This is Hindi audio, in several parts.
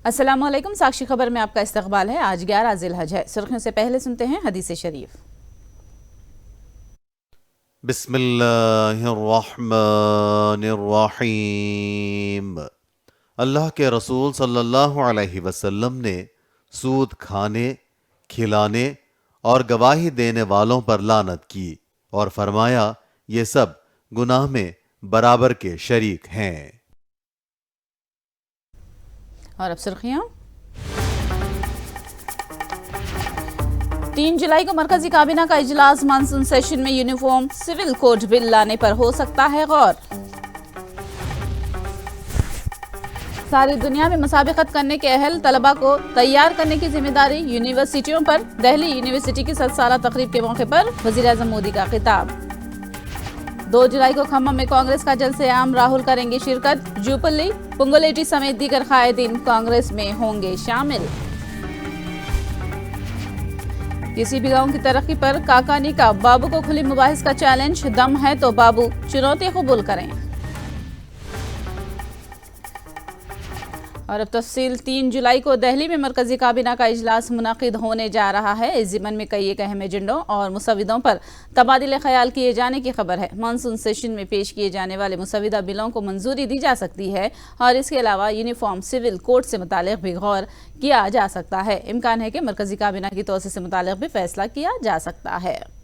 अस्सलाम वालेकुम। साक्षी खबर में आपका इस्तकबाल है। आज 11 ज़िलहज है। सुर्खियों से पहले सुनते हैं हदीस शरीफ। बिस्मिल्लाहिर्रहमानिर्रहीम। अल्लाह के रसूल सल्लल्लाहु अलैहि वसल्लम ने सूद खाने, खिलाने और गवाही देने वालों पर लानत की और फरमाया, ये सब गुनाह में बराबर के शरीक हैं। और अब सुर्खियां। 3 जुलाई को मरकजी काबीना का इजलास। मानसून सेशन में यूनिफॉर्म सिविल कोड बिल लाने पर हो सकता है गौर। सारी दुनिया में मुसाबिकत करने के अहल तलबा को तैयार करने की जिम्मेदारी यूनिवर्सिटियों पर। दिल्ली यूनिवर्सिटी की 7 साला तकरीब के मौके पर वज़ीर-ए-आज़म मोदी का खिताब। 2 जुलाई को खम्मम में कांग्रेस का जलसे आम। राहुल करेंगे शिरकत। जुपल्ली, पुंगुलेटी समेत दीगर कायदीन कांग्रेस में होंगे शामिल। किसी भी गांव की तरक्की पर काकानी का बाबू को खुली मुबाहिस का चैलेंज। दम है तो बाबू चुनौती कबूल करें। और अब तफसील। 3 जुलाई को दिल्ली में मरकजी काबीना का इजलास मुनाकिद होने जा रहा है। इस ज़िमन में कई एक अहम एजेंडों और मुसविदों पर तबादिले ख्याल किए जाने की खबर है। मानसून सेशन में पेश किए जाने वाले मुसविदा बिलों को मंजूरी दी जा सकती है और इसके अलावा यूनिफॉर्म सिविल कोड से मुतालिक भी गौर किया जा सकता है। इम्कान है कि मरकजी काबीना की तोसी से मुतालिक भी फैसला किया जा सकता है।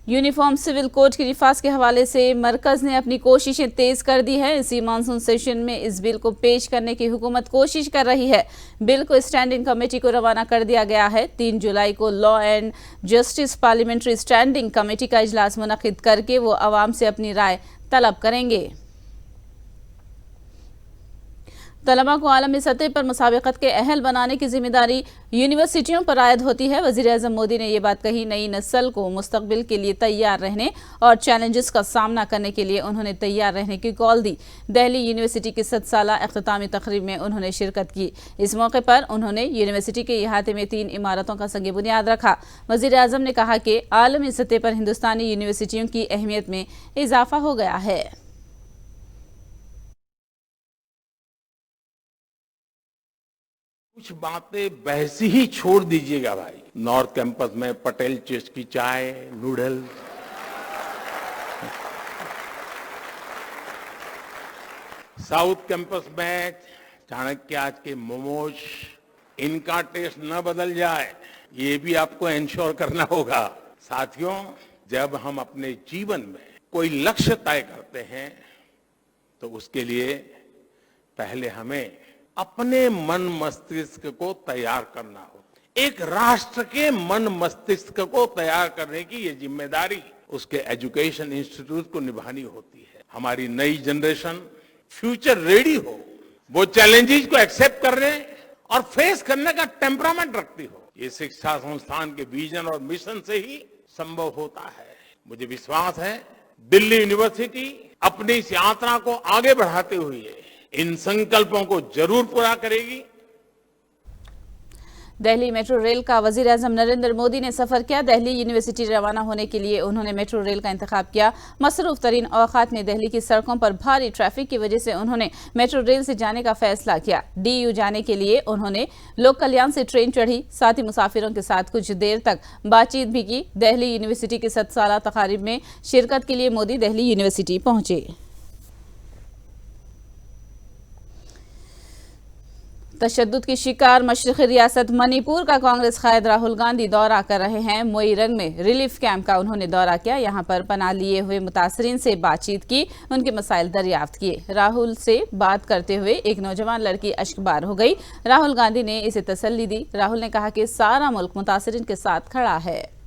यूनिफॉर्म सिविल कोड की निफाज के हवाले से मरकज ने अपनी कोशिशें तेज कर दी है। इसी मानसून सेशन में इस बिल को पेश करने की हुकूमत कोशिश कर रही है। बिल को स्टैंडिंग कमेटी को रवाना कर दिया गया है। 3 जुलाई को law and justice parliamentary standing committee का इजलास मुनक्किद करके वो आवाम से अपनी राय तलब करेंगे। तलबा को आलमी सतह पर मुसाबिकत के अहल बनाने की जिम्मेदारी यूनिवर्सिटियों पर आयद होती है। वज़ीर-ए-आज़म मोदी ने यह बात कही। नई नस्ल को मुस्तकबिल के लिए तैयार रहने और चैलेंजेस का सामना करने के लिए उन्होंने तैयार रहने की कॉल दी। दिल्ली यूनिवर्सिटी की 7 साला इख्तितामी तकरीब में उन्होंने शिरकत की। इस मौके पर उन्होंने यूनिवर्सिटी के इहाते में 3 इमारतों का संग बुनियाद रखा। वज़ीर-ए-आज़म ने कहा कि आलमी सतह पर हिंदुस्तानी यूनिवर्सिटियों की अहमियत में इजाफा हो गया है। कुछ बातें बहसी ही छोड़ दीजिएगा भाई। नॉर्थ कैंपस में पटेल चेस्ट की चाय, नूडल, साउथ कैंपस में चाणक्य आज के मोमोज, इनका टेस्ट न बदल जाए, ये भी आपको इंश्योर करना होगा। साथियों, जब हम अपने जीवन में कोई लक्ष्य तय करते हैं तो उसके लिए पहले हमें अपने मन मस्तिष्क को तैयार करना हो। एक राष्ट्र के मन मस्तिष्क को तैयार करने की ये जिम्मेदारी उसके एजुकेशन इंस्टीट्यूट को निभानी होती है। हमारी नई जनरेशन फ्यूचर रेडी हो, वो चैलेंजेस को एक्सेप्ट करने और फेस करने का टेम्परामेंट रखती हो। ये शिक्षा संस्थान के विजन और मिशन से ही संभव होता है। मुझे विश्वास है दिल्ली यूनिवर्सिटी अपनी इस यात्रा को आगे बढ़ाते हुए इन संकल्पों को जरूर पूरा करेगी। दिल्ली मेट्रो रेल का वज़ीर-ए-आज़म नरेंद्र मोदी ने सफर किया। दिल्ली यूनिवर्सिटी रवाना होने के लिए उन्होंने मेट्रो रेल का इंतखाब किया। मसरूफ तरीन औकात में दिल्ली की सड़कों पर भारी ट्रैफिक की वजह से उन्होंने मेट्रो रेल से जाने का फैसला किया। DU जाने के लिए उन्होंने लोक कल्याण से ट्रेन चढ़ी। साथ ही मुसाफिरों के साथ कुछ देर तक बातचीत भी की। दिल्ली यूनिवर्सिटी की 7 साला तकारीब में शिरकत के लिए मोदी दिल्ली यूनिवर्सिटी पहुंचे। तशद्दुद की शिकार मशरक़ी रियासत मणिपुर का कांग्रेस कायद राहुल गांधी दौरा कर रहे हैं। मोईरंग में रिलीफ कैंप का उन्होंने दौरा किया। यहां पर पनाह लिए हुए मुतासरीन से बातचीत की, उनके मसाइल दरियाफ्त किए। राहुल से बात करते हुए एक नौजवान लड़की अश्कबार हो गई। राहुल गांधी ने इसे तसल्ली दी। राहुल ने कहा कि सारा मुल्क मुतासरीन के साथ खड़ा है।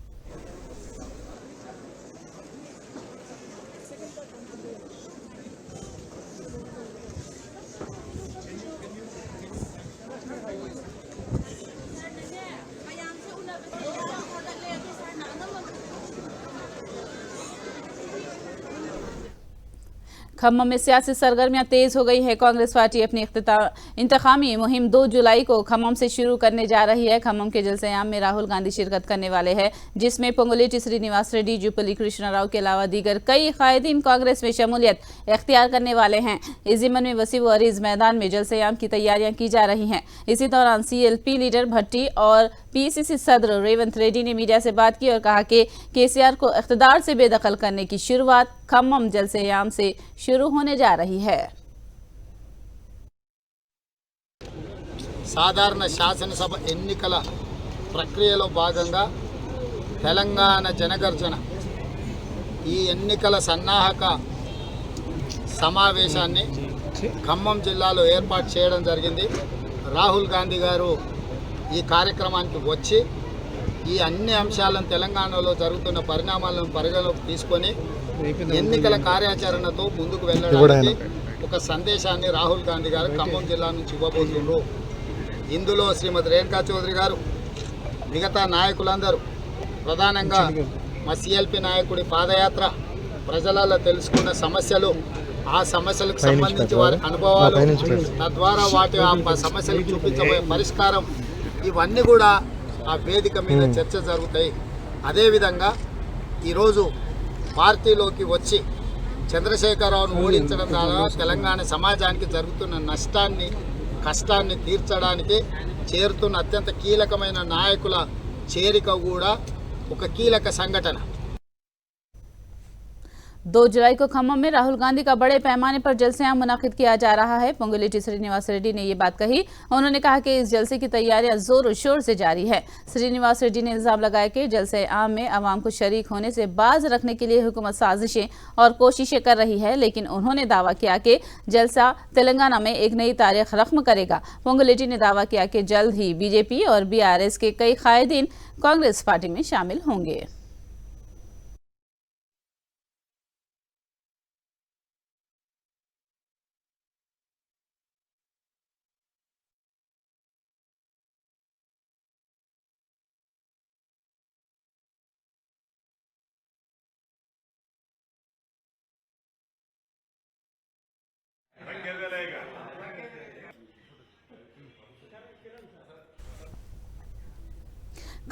खम्मम में सियासी सरगर्मियां तेज हो गई है। कांग्रेस पार्टी अपनी इंतखामी मुहिम 2 जुलाई को खम्मम से शुरू करने जा रही है। खम्मम के जलसे-ए-आम में राहुल गांधी शिरकत करने वाले हैं, जिसमें पोंगुलेटी श्रीनिवास रेड्डी, जुब्बली कृष्णा राव के अलावा दीगर कई कायदीन कांग्रेस में शमूलियत इख्तियार करने वाले हैं। इस ज़िम्मन में वसी व अरीज मैदान में जलसे-ए-आम की तैयारियां की जा रही हैं। इसी दौरान CLP लीडर भट्टी और PCC सदर रेवंत रेड्डी ने मीडिया से बात की और कहा कि KCR को इख्तिदार से बेदखल करने की शुरुआत खम्मम जलसे-ए-आम से शुरू होने जा रही है। సాధారణ శాసనసభ ఎన్నికల ప్రక్రియలో భాగంగా తెలంగాణ జనగర్జన ఈ ఎన్నికల సన్నాహక సమావేశాన్ని ఖమ్మం జిల్లాలో ఏర్పాటు చేయడం జరిగింది. రాహుల్ గాంధీ గారు ఈ కార్యక్రమానికి వచ్చి ఈ అన్ని అంశాలను తెలంగాణలో జరుగుతున్న పరిణామాలను పరిగణలోకి తీసుకొని ఎన్నికల కార్యాచరణతో ముందుకు వెళ్ళడానికి ఒక సందేశాన్ని రాహుల్ గాంధీ గారు ఖమ్మం జిల్లా నుంచి ఇవ్వబోతున్నారు. ఇందులో శ్రీమతి రేణుకా చౌదరి గారు, మిగతా నాయకులందరూ, ప్రధానంగా మా CLP నాయకుడి పాదయాత్ర, ప్రజలలో తెలుసుకున్న సమస్యలు, ఆ సమస్యలకు సంబంధించి వారి అనుభవాలు, తద్వారా వాటి ఆ సమస్యలకు చూపించబోయే పరిష్కారం, ఇవన్నీ కూడా ఆ వేదిక మీద చర్చ జరుగుతాయి. అదేవిధంగా ఈరోజు పార్టీలోకి వచ్చి చంద్రశేఖరరావును ఓడించడం ద్వారా తెలంగాణ సమాజానికి జరుగుతున్న నష్టాన్ని, కష్టాన్ని తీర్చడానికి చేరుతున్న అత్యంత కీలకమైన నాయకుల చేరిక కూడా ఒక కీలక సంఘటన. 2 जुलाई को खम्मम में राहुल गांधी का बड़े पैमाने पर जलसे-ए-आम मुनाकिद किया जा रहा है। पोंगुलेटी श्रीनिवास रेड्डी ने ये बात कही। उन्होंने कहा कि इस जलसे की तैयारियां जोर शोर से जारी है। श्रीनिवास रेड्डी ने इल्जाम लगाया कि जलसे-ए-आम में अवाम को शरीक होने से बाज रखने के लिए हुकूमत साजिशें और कोशिशें कर रही है, लेकिन उन्होंने दावा किया कि जलसा तेलंगाना में एक नई तारीख रकम करेगा। पोंगुलेटी ने दावा किया कि जल्द ही BJP और BRS के कई कायदीन कांग्रेस पार्टी में शामिल होंगे।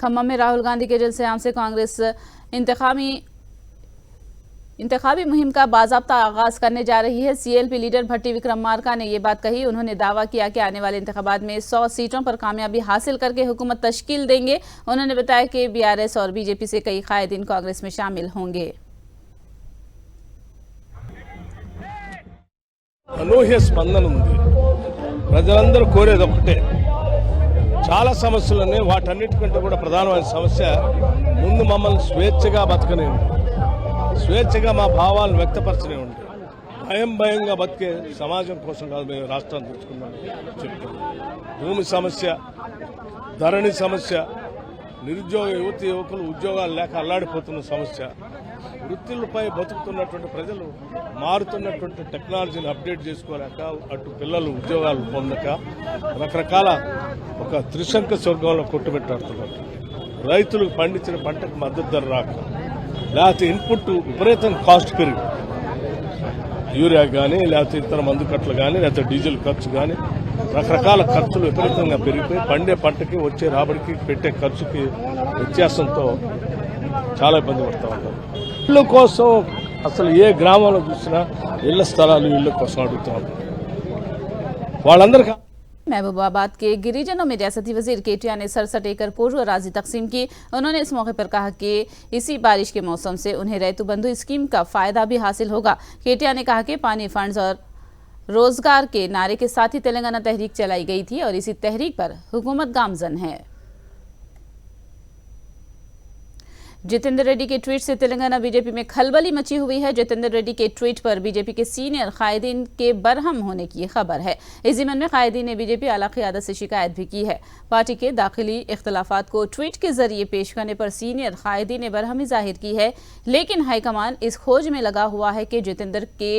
खम्मम में राहुल गांधी के जलसे-ए-आम से कांग्रेस इंतखाबी मुहिम का बाज़ाब्ता आगाज करने जा रही है। CLP लीडर भट्टी विक्रमार्का ने ये बात कही। उन्होंने दावा किया कि आने वाले इंतखाबात में 100 सीटों पर कामयाबी हासिल करके हुकूमत तश्कील देंगे। उन्होंने बताया कि BRS और BJP से कई कायदीन कांग्रेस में शामिल होंगे। అనూహ్య స్పందన ఉంది. ప్రజలందరూ కోరేది ఒకటే, చాలా సమస్యలు ఉన్నాయి. వాటన్నిటికంటే కూడా ప్రధానమైన సమస్య ముందు మమ్మల్ని స్వేచ్ఛగా బతకనివ్వండి, స్వేచ్ఛగా మా భావాలను వ్యక్తపరచనివ్వండి. భయంగా బతికే సమాజం కోసం కాదు మేము రాష్ట్రాన్ని తెచ్చుకున్నాం చెప్తున్నాం. భూమి సమస్య, ధరణి సమస్య, నిరుద్యోగ యువకులు ఉద్యోగాలు లేక అల్లాడిపోతున్న సమస్య, వృత్తులపై బతుకుతున్నటువంటి ప్రజలు మారుతున్నటువంటి టెక్నాలజీని అప్డేట్ చేసుకోలేక, అటు పిల్లలు ఉద్యోగాలు పొందక రకరకాల ఒక త్రిశంక స్వర్గంలో కొట్టుబెట్టాడుతున్నారు. రైతులకు పండించిన పంటకు మద్దతు ధర రాక, లేకపోతే ఇన్పుట్ విపరీతం కాస్ట్ పెరిగి, యూరియా కానీ, లేకపోతే ఇతర మందు కట్టలు కానీ, లేకపోతే డీజిల్ ఖర్చు కానీ, రకరకాల ఖర్చులు విపరీతంగా పెరిగిపోయి పండే పంటకి వచ్చే రాబడికి పెట్టే ఖర్చుకి వ్యత్యాసంతో చాలా ఇబ్బంది పడుతూ ఉంటారు. ఇళ్ళ కోసం అసలు ఏ గ్రామంలో చూసినా ఇళ్ల స్థలాలు ఇళ్ల కోసం అడుగుతూ ఉంటారు. వాళ్ళందరికీ महबूबाबाद के गिरिजनों में रियासती वजीर केटिया ने सर सटेकर पूर्व राजी तकसीम की। उन्होंने इस मौके पर कहा कि इसी बारिश के मौसम से उन्हें रैतु बंधु स्कीम का फायदा भी हासिल होगा। केटिया ने कहा कि पानी फंड्स और रोजगार के नारे के साथ ही तेलंगाना तहरीक चलाई गई थी और इसी तहरीक पर हुकूमत गामजन है। जितेंद्र रेड्डी के ट्वीट से तेलंगाना बीजेपी में खलबली मची हुई है। जितेंद्र रेड्डी के ट्वीट पर बीजेपी के सीनियर कायदीन के बरहम होने की खबर है। इस ज़िम्मन में कायदीन ने बीजेपी आला क़ियादत से शिकायत भी की है। पार्टी के दाखिली इख्तलाफात को ट्वीट के जरिए पेश करने पर सीनियर कायदीन ने बरहमी जाहिर की है, लेकिन हाईकमान इस खोज में लगा हुआ है कि जितेंद्र के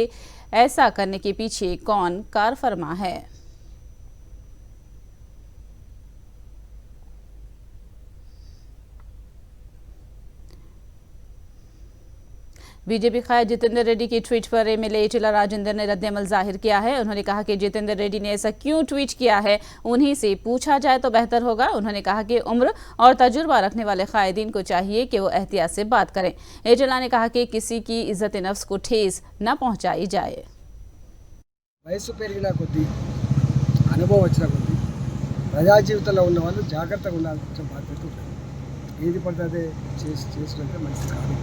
ऐसा करने के पीछे कौन कारफरमा है। बीजेपी कायद जितेंद्र रेड्डी की ट्वीट पर एमएलए इटेला राजेंद्र ने रद्द-ए-अमल जाहिर किया है। उन्होंने कहा कि जितेंद्र रेड्डी ने ऐसा क्यों ट्वीट किया है, उन्हीं से पूछा जाए तो बेहतर होगा। उन्होंने कहा कि उम्र और तजुर्बा रखने वाले कायदीन को चाहिए कि वो एहतियात से बात करें। इटेला ने कहा कि किसी की इज्जत नफ्स को ठेस न पहुंचाई जाए। వయసు పెరిగిన కొద్దీ అనుభవం వచ్చిన కొద్దీ ప్రజా జీవితంలో ఉన్న వాళ్ళు జాగ్రత్తగా ఉండాల్సిన బాధ్యత ఉంటుంది. ఏది పడితే అదే చేసినట్టే మంచిది కాదు.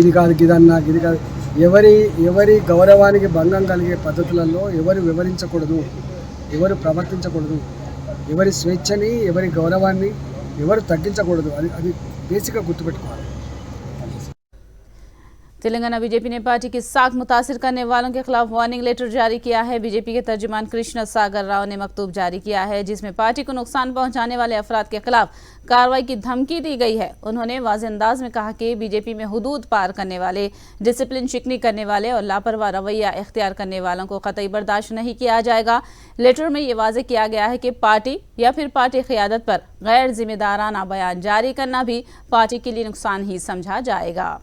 ఇది కాదు గిదన్నా ఇది కాదు, ఎవరి గౌరవానికి భంగం కలిగే పద్ధతులలో ఎవరు వివరించకూడదు, ఎవరు ప్రవర్తించకూడదు, ఎవరి స్వేచ్ఛని ఎవరి గౌరవాన్ని ఎవరు తగ్గించకూడదు. అది బేసిక్గా గుర్తుపెట్టుకోవాలి. तेलंगाना बीजेपी ने पार्टी की साख मुतासिर करने वालों के खिलाफ वार्निंग लेटर जारी किया है। बीजेपी के तर्जुमान कृष्ण सागर राव ने मकतूब जारी किया है, जिसमें पार्टी को नुकसान पहुंचाने वाले अफराद के खिलाफ कार्रवाई की धमकी दी गई है। उन्होंने वाज़ेह अंदाज में कहा कि बीजेपी में हुदूद पार करने वाले, डिसिप्लिन शिकनी करने वाले और लापरवाह रवैया इख्तियार करने वालों को कतई बर्दाश्त नहीं किया जाएगा। लेटर में ये वाज़ेह किया गया है कि पार्टी या फिर पार्टी क़ियादत पर गैर जिम्मेदाराना बयान जारी करना भी पार्टी के लिए नुकसान ही समझा जाएगा।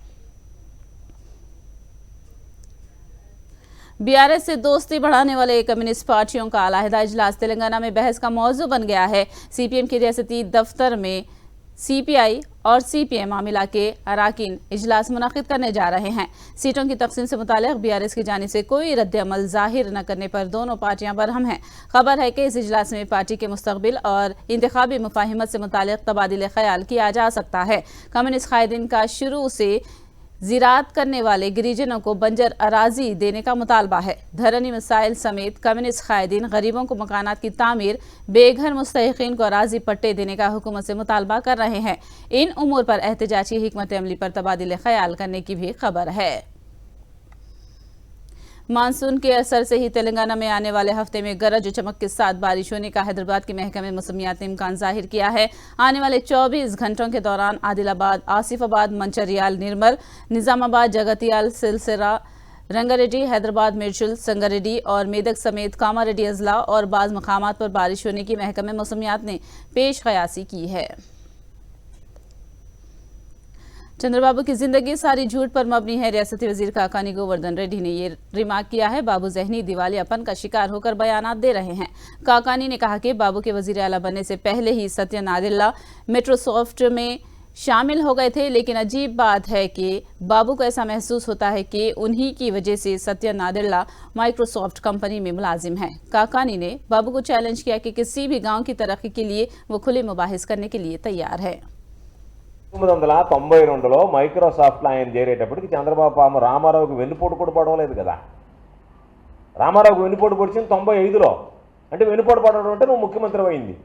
बीआरएस से दोस्ती बढ़ाने वाले कम्युनिस्ट पार्टियों का अलहदा इजलास तेलंगाना में बहस का मौजू बन गया है। सीपीएम के रियासती दफ्तर में सीपीआई और सीपीएम मामला के अराकीन इजलास मुनाकिद करने जा रहे हैं। सीटों की तकसीम से मुताल्लिक़ बीआरएस की जानिब से कोई रद्द-ए-अमल जाहिर न करने पर दोनों पार्टियां बरहम हैं। खबर है कि इस इजलास में पार्टी के मुस्तकबिल और इंतखाबी मुफाहिमत से मुताल्लिक़ तबादिल ख्याल किया जा सकता है। कम्युनिस्ट कायदीन का शुरू से ज़िराअत करने वाले गिरिजनों को बंजर अराजी देने का मुतालबा है। धरनी मसाइल समेत कम्युनिस्ट कायदीन गरीबों को मकानात की तामीर, बेघर मुस्तहिकीन को अराजी पट्टे देने का हुकूमत से मुतालबा कर रहे हैं। इन उमूर पर एहतजाजी हिकमत अमली पर तबादिल ख्याल करने की भी खबर है। मानसून के असर से ही तेलंगाना में आने वाले हफ्ते में गरज चमक के साथ बारिश होने का हैदराबाद के महकमे मौसमियात ने इम्कान जाहिर किया है। आने वाले 24 घंटों के दौरान आदिलाबाद, आसिफाबाद, मंचरियाल, निर्मल, निजामाबाद, जगतियाल, सिलसिला, रंगारेड्डी, हैदराबाद, मिर्चुल, संगारेड्डी और मेदक समेत कामारेड्डी अजला और बाज़ मकामात पर बारिश होने की महकमे मौसमियात ने पेश कयासी की है। चंद्रबाबू की जिंदगी सारी झूठ पर मबनी है। रियासती वजीर काकानी गोवर्धन रेड्डी ने ये रिमार्क किया है। बाबू जहनी दिवालियापन का शिकार होकर बयानात दे रहे हैं। काकानी ने कहा कि बाबू के वजीर आला बनने से पहले ही सत्य नादेला माइक्रोसॉफ्ट में शामिल हो गए थे, लेकिन अजीब बात है कि बाबू को ऐसा महसूस होता है कि उन्हीं की वजह से सत्य नादेला माइक्रोसॉफ्ट कंपनी में मुलाजिम है। काकानी ने बाबू को चैलेंज किया कि किसी भी गाँव की तरक्की के लिए वो खुले मुबाहिस करने के लिए तैयार है। 1992లో మైక్రోసాఫ్ట్లో ఆయన చేరేటప్పటికి చంద్రబాబు పాము రామారావుకి వెన్నుపోటు కూడా పడవలేదు కదా. రామారావుకి వెన్నుపోటు పొడిచింది 95లో. అంటే వెన్నుపోటు పడడం అంటే నువ్వు ముఖ్యమంత్రి అయింది.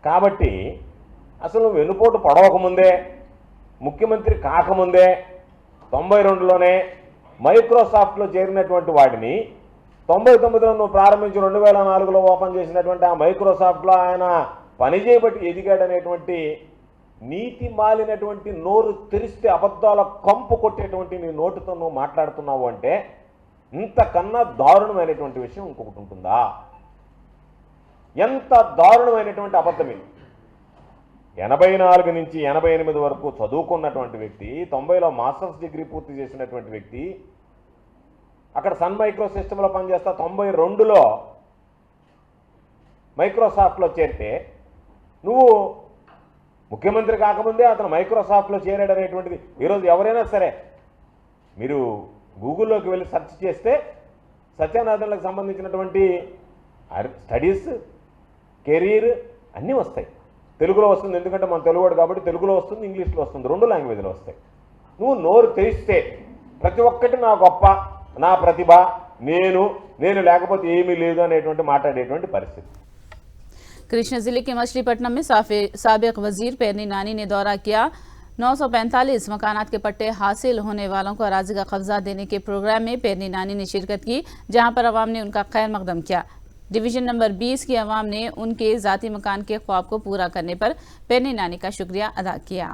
కాబట్టి అసలు నువ్వు వెన్నుపోటు పడవకముందే, ముఖ్యమంత్రి కాకముందే 92లోనే మైక్రోసాఫ్ట్లో చేరినటువంటి వాడిని 99లో నువ్వు ప్రారంభించి 2004లో ఓపెన్ చేసినటువంటి ఆ మైక్రోసాఫ్ట్లో ఆయన పని చేయబట్టి ఎదిగాడనేటువంటి నీతి మాలినటువంటి నోరు తెరిస్తే అబద్ధాల కంపు కొట్టేటువంటి నీ నోటితో నువ్వు మాట్లాడుతున్నావు అంటే ఇంతకన్నా దారుణమైనటువంటి విషయం ఇంకొకటి ఉంటుందా? ఎంత దారుణమైనటువంటి అబద్ధం ఇది. 84 నుంచి 88 వరకు చదువుకున్నటువంటి వ్యక్తి, 90లో మాస్టర్స్ డిగ్రీ పూర్తి చేసినటువంటి వ్యక్తి, అక్కడ సన్ మైక్రో సిస్టంలో పనిచేస్తా 92లో మైక్రోసాఫ్ట్లో చేరితే నువ్వు ముఖ్యమంత్రి కాకముందే అతను మైక్రోసాఫ్ట్లో చేరాడనేటువంటిది ఈరోజు ఎవరైనా సరే మీరు గూగుల్లోకి వెళ్ళి సెర్చ్ చేస్తే సత్యనారాయణలకు సంబంధించినటువంటి స్టడీస్, కెరీర్ అన్నీ వస్తాయి. తెలుగులో వస్తుంది, ఎందుకంటే మన తెలుగువాడు కాబట్టి తెలుగులో వస్తుంది, ఇంగ్లీష్లో వస్తుంది, 2 లాంగ్వేజ్లో వస్తాయి. నువ్వు నోరు తెరిస్తే ప్రతి ఒక్కటి నా గొప్ప, నా ప్రతిభ, నేను లేకపోతే ఏమీ లేదు అనేటువంటి మాట్లాడేటువంటి పరిస్థితి. कृष्णा जिले के मछलीपट्टनम में साबिक वजीर पेरनी नानी ने दौरा किया। 945 मकानात के पट्टे हासिल होने वालों को अराजी का कब्जा देने के प्रोग्राम में पेरनी नानी ने शिरकत की, जहां पर अवाम ने उनका खैर मकदम किया। डिवीजन नंबर 20 की अवाम ने उनके जाती मकान के ख्वाब को पूरा करने पर पेरनी नानी का शुक्रिया अदा किया।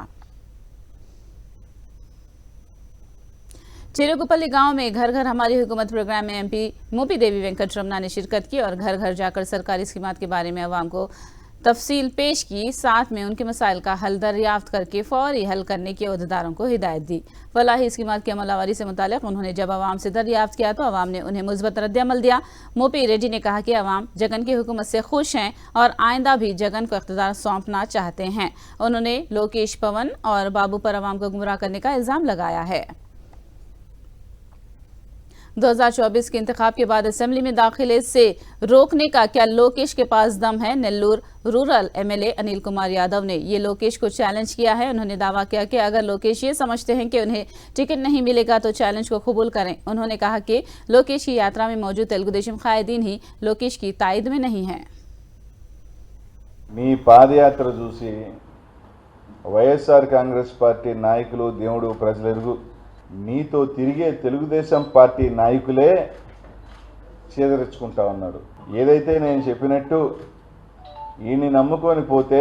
चिरुगुपल्ली गांव में घर घर हमारी हुकूमत प्रोग्राम में एमपी मोपी देवी वेंकट रमना ने शिरकत की और घर घर जाकर सरकारी स्कीमात के बारे में अवाम को तफसील पेश की, साथ में उनके मसाइल का हल दरियाफ्त करके फौरी हल करने की अहदेदारों को हिदायत दी। फलाही स्कीमात की अमलावरी से मुतालिक उन्होंने जब आवाम से दरियाफ्त किया तो आवाम ने उन्हें मुस्बत रद्द-ए-अमल दिया। मोपी रेड्डी ने कहा कि आवाम जगन की हुकूमत से खुश हैं और आइंदा भी जगन को इख्तियार सौंपना चाहते हैं। उन्होंने लोकेश पवन और बाबू पर आवाम को गुमराह करने का इल्जाम लगाया है। 2024 के इंतखाब के बाद असेंबली में दाखिले से रोकने का क्या लोकेश के पास दम है? नेल्लूर रूरल एमएलए अनिल कुमार यादव ने ये लोकेश को चैलेंज किया है। उन्होंने दावा किया कि अगर लोकेश ये समझते हैं कि उन्हें टिकट नहीं मिलेगा तो चैलेंज को कबूल करें। उन्होंने कहा कि लोकेश की यात्रा में मौजूद तेलुगु देशम कायदीन ही लोकेश की तायद में नहीं है। మీ పాదయాత్ర చూసి వైఎస్ఆర్ కాంగ్రెస్ పార్టీ నాయకులు, దేవుడు, ప్రజలెరుగు మీతో తిరిగే తెలుగుదేశం పార్టీ నాయకులే చేదరించుకుంటా ఉన్నాడు. ఏదైతే నేను చెప్పినట్టు ఈయన్ని నమ్ముకొని పోతే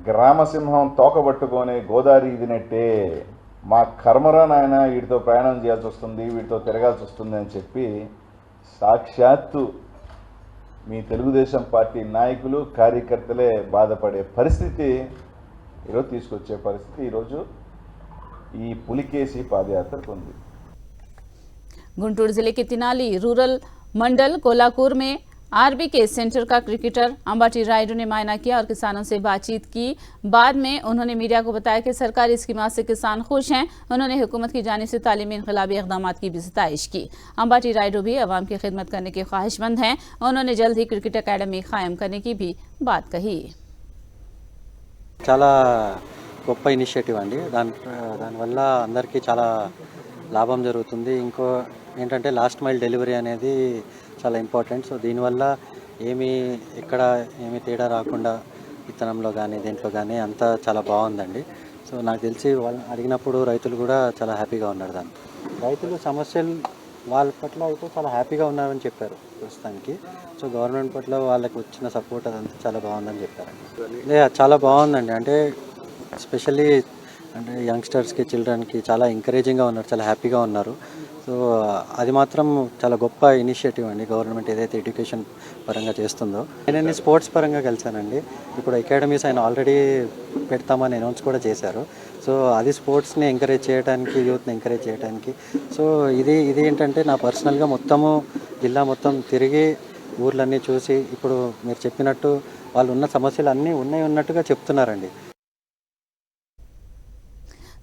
గ్రామసింహం తోకబట్టుకొని గోదావరి ఇదినట్టే, మా కర్మరా నాయన వీటితో ప్రయాణం చేయాల్సి వస్తుంది, వీటితో తిరగాల్సి వస్తుంది అని చెప్పి సాక్షాత్తు మీ తెలుగుదేశం పార్టీ నాయకులు, కార్యకర్తలే బాధపడే పరిస్థితి ఈరోజు తీసుకొచ్చే పరిస్థితి ఈరోజు ఈ పులికేసి పాదయాత్రకు ఉంది। गुंटूर जिले के तिनाली रूरल मंडल कोलाकूर में आरबी के सेंटर का क्रिकेटर अंबाटी रायडू ने मायना किया और किसानों से बातचीत की। बाद में उन्होंने मीडिया को बताया कि सरकारी स्कीमात से किसान खुश हैं। उन्होंने हुकूमत की जानिब से तालीमी इनकलाबी इक़दामात की भी सताइश की। अंबाटी रायडू भी अवाम की खिदमत करने के ख्वाहिशमंद हैं। उन्होंने जल्द ही क्रिकेट अकेडमी कायम करने की भी बात कही। చాలా గొప్ప ఇనిషియేటివ్ అండి। దానివల్ల అందరికీ చాలా లాభం జరుగుతుంది। ఇంకో ఏంటంటే లాస్ట్ మైల్ డెలివరీ అనేది చాలా ఇంపార్టెంట్। సో దీనివల్ల ఎక్కడ ఏమీ తేడా రాకుండా విత్తనంలో కానీ దేంట్లో కానీ అంతా చాలా బాగుందండి। సో నాకు తెలిసి వాళ్ళు అడిగినప్పుడు రైతులు కూడా చాలా హ్యాపీగా ఉన్నారు। దాంతో రైతులు సమస్యలు వాళ్ళ పట్ల అయితే చాలా హ్యాపీగా ఉన్నారని చెప్పారు ప్రస్తుతానికి। సో గవర్నమెంట్ పట్ల వాళ్ళకి వచ్చిన సపోర్ట్ అదంతా చాలా బాగుందని చెప్పారండి। చాలా బాగుందండి, అంటే ఎస్పెషల్లీ అంటే యంగ్స్టర్స్కి, చిల్డ్రన్కి చాలా ఎంకరేజింగ్గా ఉన్నారు, చాలా హ్యాపీగా ఉన్నారు। సో అది మాత్రం చాలా గొప్ప ఇనిషియేటివ్ అండి గవర్నమెంట్ ఏదైతే ఎడ్యుకేషన్ పరంగా చేస్తుందో। నేను స్పోర్ట్స్ పరంగా కలిసానండి। ఇప్పుడు అకాడమీస్ ఆయన ఆల్రెడీ పెడతామని అనౌన్స్ కూడా చేశారు। సో అది స్పోర్ట్స్ని ఎంకరేజ్ చేయడానికి, యూత్ని ఎంకరేజ్ చేయడానికి। సో ఇది ఏంటంటే నా పర్సనల్గా మొత్తము జిల్లా మొత్తం తిరిగి ఊర్లన్నీ చూసి ఇప్పుడు మీరు చెప్పినట్టు వాళ్ళు ఉన్న సమస్యలు అన్నీ ఉన్నట్టుగా చెప్తున్నారండి।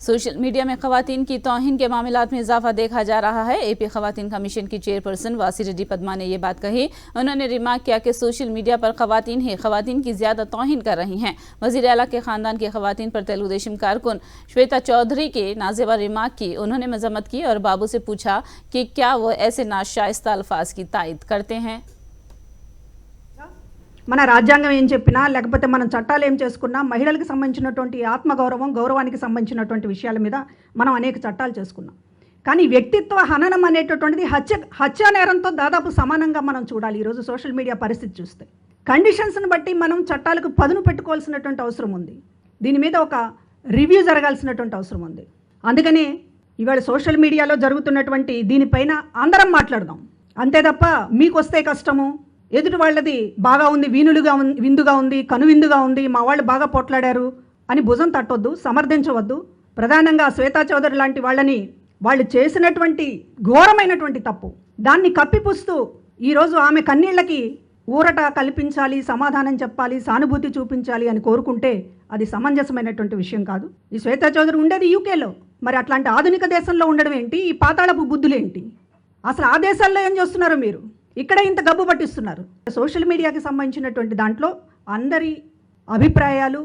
सोशल मीडिया में खवातीन की तौहीन के मामलात में इजाफा देखा जा रहा है। एपी खवातीन कमीशन की चेयरपर्सन वासी रेड्डी पद्मा ने यह बात कही। उन्होंने रिमार्क किया कि सोशल मीडिया पर खवातीन ही खवातीन की ज्यादा तौहीन कर रही हैं। वजीर आला के खानदान की खवातीन पर तेलुगु देशम कारकुन श्वेता चौधरी के नाजेबा रिमार्क की। उन्होंने मजम्मत की और बाबू से पूछा कि क्या वो ऐसे नाशाइस्ता अल्फाज की तायद करते हैं। మన రాజ్యాంగం ఏం చెప్పినా లేకపోతే మనం చట్టాలు ఏం చేసుకున్నా మహిళలకు సంబంధించినటువంటి ఆత్మగౌరవం, గౌరవానికి సంబంధించినటువంటి విషయాల మీద మనం అనేక చట్టాలు చేసుకున్నాం। కానీ వ్యక్తిత్వ హననం అనేటటువంటిది హత్యా నేరంతో దాదాపు సమానంగా మనం చూడాలి। ఈరోజు సోషల్ మీడియా పరిస్థితి చూస్తే కండిషన్స్ని బట్టి మనం చట్టాలకు పదును పెట్టుకోవాల్సినటువంటి అవసరం ఉంది। దీని మీద ఒక రివ్యూ జరగాల్సినటువంటి అవసరం ఉంది। అందుకనే ఇవాళ సోషల్ మీడియాలో జరుగుతున్నటువంటి దీనిపైన అందరం మాట్లాడదాం, అంతే తప్ప మీకు వస్తే కష్టము, ఎదుటి వాళ్ళది బాగా ఉంది, విందుగా ఉంది, కనువిందుగా ఉంది, మా వాళ్ళు బాగా పోట్లాడారు అని భుజం తట్టొద్దు, సమర్థించవద్దు। ప్రధానంగా శ్వేతా చౌదరి లాంటి వాళ్ళని వాళ్ళు చేసినటువంటి ఘోరమైనటువంటి తప్పు దాన్ని కప్పిపుస్తూ ఈరోజు ఆమె కన్నీళ్లకి ఊరట కల్పించాలి, సమాధానం చెప్పాలి, సానుభూతి చూపించాలి అని కోరుకుంటే అది సమంజసమైనటువంటి విషయం కాదు। ఈ శ్వేతా చౌదరి ఉండేది యూకేలో, మరి అట్లాంటి ఆధునిక దేశంలో ఉండడం ఏంటి? ఈ పాతాళపు బుద్ధులేంటి? అసలు ఆ దేశాల్లో ఏం చేస్తున్నారు మీరు? ఇక్కడ ఇంత గబ్బు పట్టిస్తున్నారు। సోషల్ మీడియాకి సంబంధించినటువంటి దాంట్లో అందరి అభిప్రాయాలు,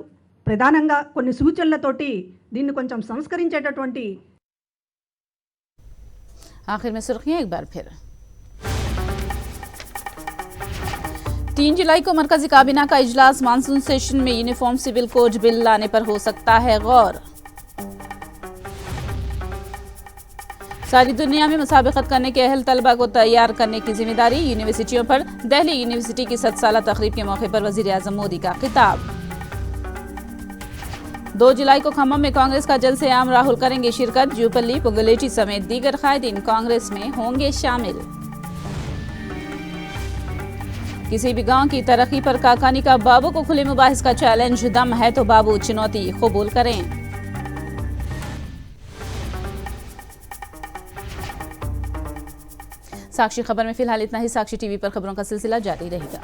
ప్రధానంగా కొన్ని సూచనలతోటి దీన్ని కొంచెం సంస్కరించేటటువంటి। आखिर में सुर्खियां एक बार फिर। 3 जुलाई को मरकजी काबीना का इजलास, मानसून सेशन में यूनिफॉर्म सिविल कोड बिल लाने पर हो सकता है गौर। सारी दुनिया में मुसाबिकत करने के अहल तलबा को तैयार करने की जिम्मेदारी यूनिवर्सिटियों पर। दिल्ली यूनिवर्सिटी की 7 साला तकरीब के मौके पर वजीर आजम मोदी का खिताब। 2 जुलाई को खम्मम में कांग्रेस का जलसे-ए-आम, राहुल करेंगे शिरकत। जूपल्ली, पुगलेटी समेत दीगर कायदीन कांग्रेस में होंगे शामिल। किसी भी गांव की तरक्की पर काकानी का बाबू को खुले मुबाहिस का चैलेंज, दम है तो बाबू चुनौती कबूल करें। साक्षी खबर में फिलहाल इतना ही। साक्षी टीवी पर खबरों का सिलसिला जारी रहेगा।